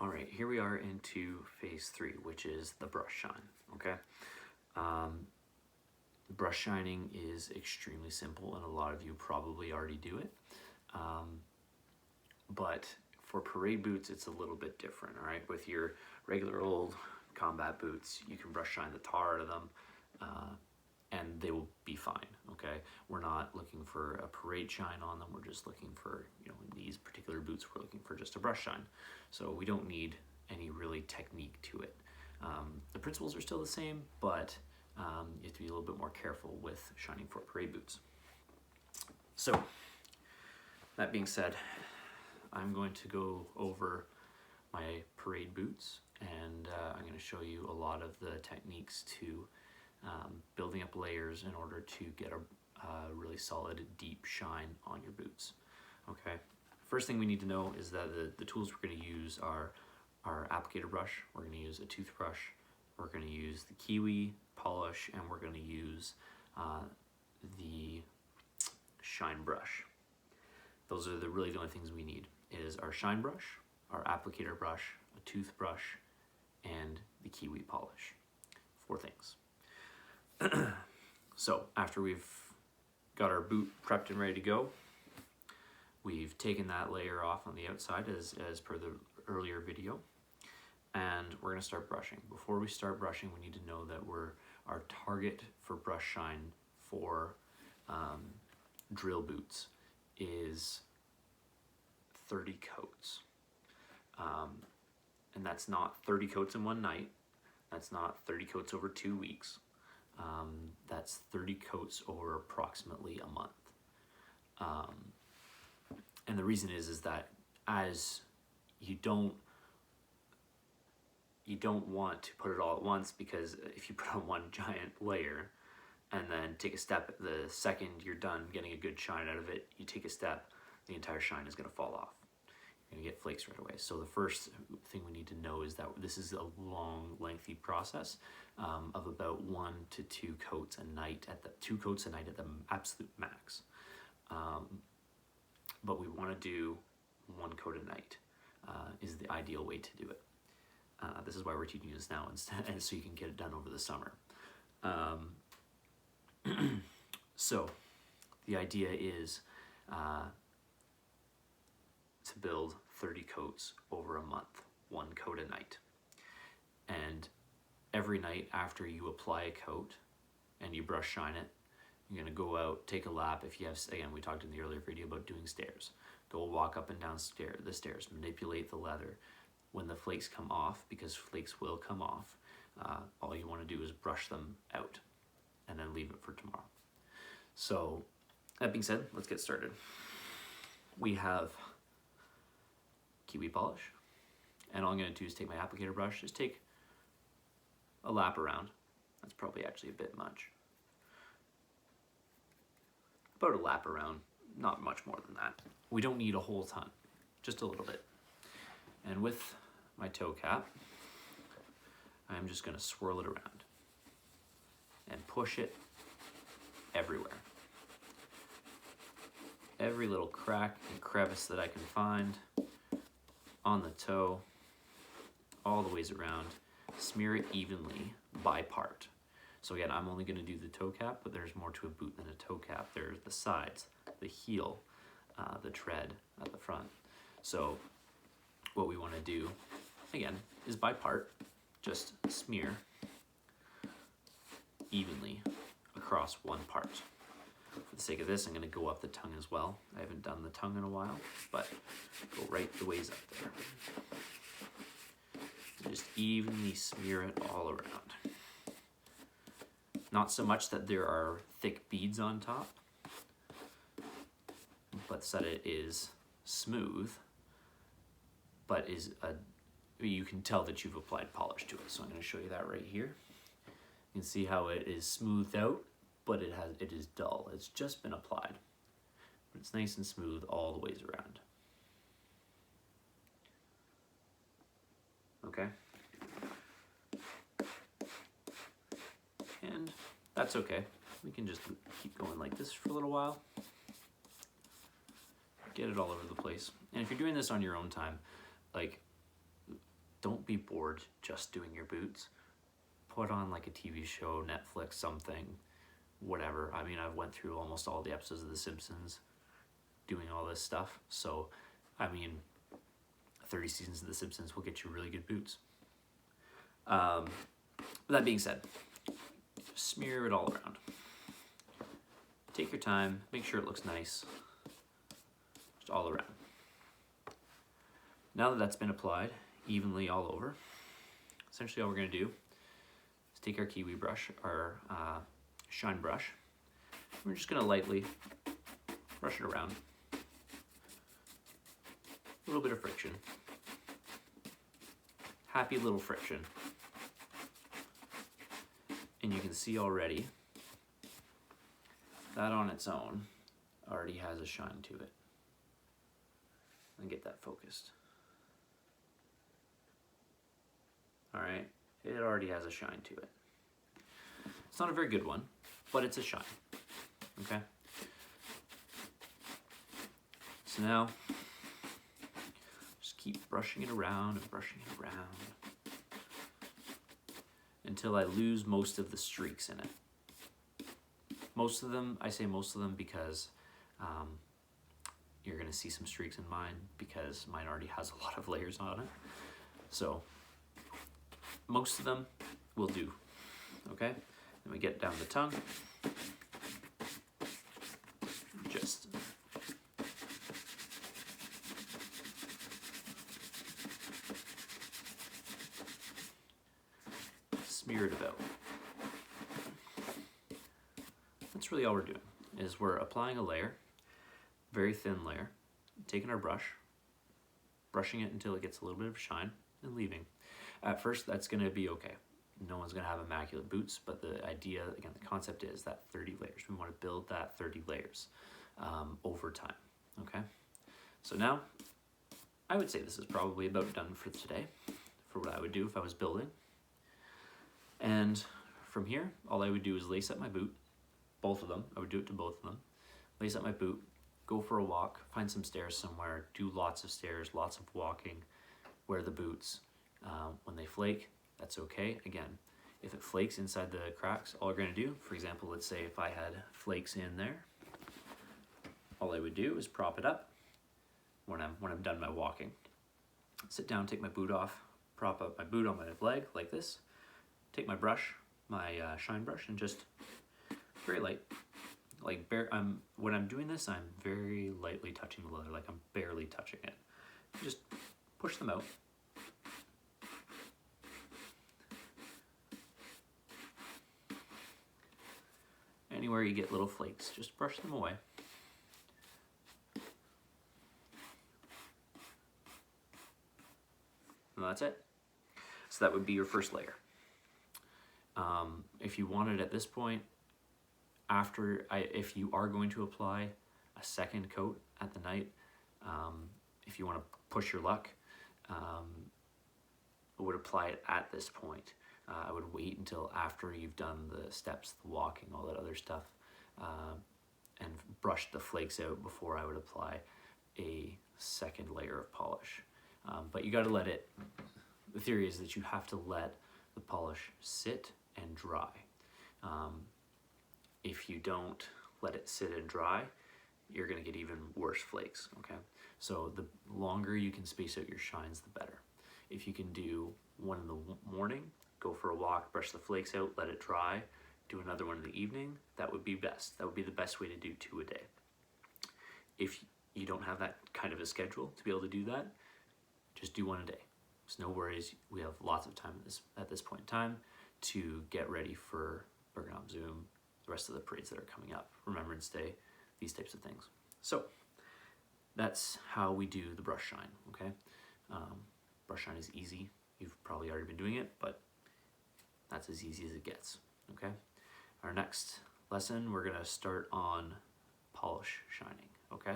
All right, here we are into phase 3, which is the brush shine, okay? Brush shining is extremely simple, and a lot of you probably already do it. But for parade boots, it's a little bit different, all right? With your regular old combat boots, you can brush shine the tar out of them, and they will be fine, okay? We're not looking for a parade shine on them. We're just looking for, in these particular boots, we're looking for just a brush shine. So we don't need any really technique to it. The principles are still the same, but you have to be a little bit more careful with shining for parade boots. So, that being said, I'm going to go over my parade boots, and I'm going to show you a lot of the techniques to building up layers in order to get a really solid, deep shine on your boots. Okay. First thing we need to know is that the tools we're going to use are our applicator brush. We're going to use a toothbrush. We're going to use the Kiwi polish, and we're going to use the shine brush. Those are really the only things we need. It is our shine brush, our applicator brush, a toothbrush, and the Kiwi polish. 4 things. So after we've got our boot prepped and ready to go, we've taken that layer off on the outside as per the earlier video, and we're going to start brushing. Before we start brushing, we need to know that our target for brush shine for drill boots is 30 coats. And that's not 30 coats in one night. That's not 30 coats over 2 weeks. That's 30 coats over approximately a month. And the reason is that as you don't want to put it all at once, because if you put on one giant layer and then take a step, the second you're done getting a good shine out of it, you take a step, the entire shine is going to fall off. You're going to get flakes right away. So the first thing we need to know is that this is a long, lengthy process of about 1 to 2 coats a night at the 2 coats a night at the absolute max. But we want to do 1 coat a night is the ideal way to do it. This is why we're teaching you this now, instead, and so you can get it done over the summer. So the idea is to build 30 coats over a month, 1 coat a night. And every night after you apply a coat and you brush shine it, you're going to go out, take a lap. If you have, again, we talked in the earlier video about doing stairs. Go walk up and down the stairs, manipulate the leather. When the flakes come off, because flakes will come off, all you want to do is brush them out and then leave it for tomorrow. So that being said, let's get started. We have Kiwi polish, and all I'm going to do is take my applicator brush, just take a lap around. That's probably actually a bit much. About a lap around, not much more than that. We don't need a whole ton, just a little bit. And with my toe cap, I'm just going to swirl it around and push it everywhere. Every little crack and crevice that I can find on the toe, all the ways around. Smear it evenly by part. So again, I'm only going to do the toe cap, but there's more to a boot than a toe cap. There's the sides, the heel, the tread at the front. So what we want to do, again, is by part, just smear evenly across one part. For the sake of this, I'm going to go up the tongue as well. I haven't done the tongue in a while, but go right the ways up there. And just evenly smear it all around. Not so much that there are thick beads on top, but so that it is smooth, but you can tell that you've applied polish to it. So I'm going to show you that right here. You can see how it is smoothed out, but it is dull. It's just been applied, but it's nice and smooth all the ways around. Okay? And that's okay. We can just keep going like this for a little while. Get it all over the place. And if you're doing this on your own time, like don't be bored just doing your boots. Put on like a TV show, Netflix, something, whatever. I mean, I've went through almost all the episodes of The Simpsons doing all this stuff. So, I mean, 30 seasons of The Simpsons will get you really good boots. That being said, smear it all around. Take your time, make sure it looks nice, just all around. Now that that's been applied evenly all over, essentially all we're going to do is take our Kiwi brush, our shine brush. We're just going to lightly brush it around. A little bit of friction. Happy little friction. And you can see already that on its own already has a shine to it. And get that focused. All right, it already has a shine to it. It's not a very good one, but it's a shine, okay? So now, just keep brushing it around and brushing it around until I lose most of the streaks in it. Most of them, I say most of them because you're gonna see some streaks in mine because mine already has a lot of layers on it. So most of them will do, okay? Then we get down the tongue. Just smear it about. That's really all we're doing, is we're applying a layer, very thin layer, taking our brush, brushing it until it gets a little bit of shine, and leaving. At first, that's going to be okay. No one's going to have immaculate boots, but the idea, again, the concept is that 30 layers. We want to build that 30 layers over time, okay? So now, I would say this is probably about done for today, for what I would do if I was building. And from here, all I would do is lace up my boot, both of them. I would do it to both of them. Lace up my boot, go for a walk, find some stairs somewhere, do lots of stairs, lots of walking, wear the boots. When they flake, that's okay. Again, if it flakes inside the cracks, all we're going to do, for example, let's say if I had flakes in there, all I would do is prop it up when I'm done my walking. Sit down, take my boot off, prop up my boot on my leg like this, take my brush, my shine brush, and just very light, like when I'm doing this, I'm very lightly touching the leather, like I'm barely touching it. Just push them out. Anywhere you get little flakes, just brush them away. And that's it. So that would be your first layer. If you wanted at this point, if you are going to apply a second coat at the night, if you want to push your luck, I would apply it at this point. I would wait until after you've done the steps, the walking, all that other stuff, and brush the flakes out before I would apply a second layer of polish. But you got to let it, the theory is that you have to let the polish sit and dry. If you don't let it sit and dry, you're going to get even worse flakes, okay? So the longer you can space out your shines, the better. If you can do one in the morning, go for a walk, brush the flakes out, let it dry, do another one in the evening, that would be best. That would be the best way to do 2 a day. If you don't have that kind of a schedule to be able to do that, just do 1 a day. So no worries, we have lots of time at this point in time to get ready for Bergen op Zoom, the rest of the parades that are coming up, Remembrance Day, these types of things. So that's how we do the brush shine, okay? Brush shine is easy. You've probably already been doing it, but that's as easy as it gets, okay? Our next lesson, we're gonna start on polish shining, okay?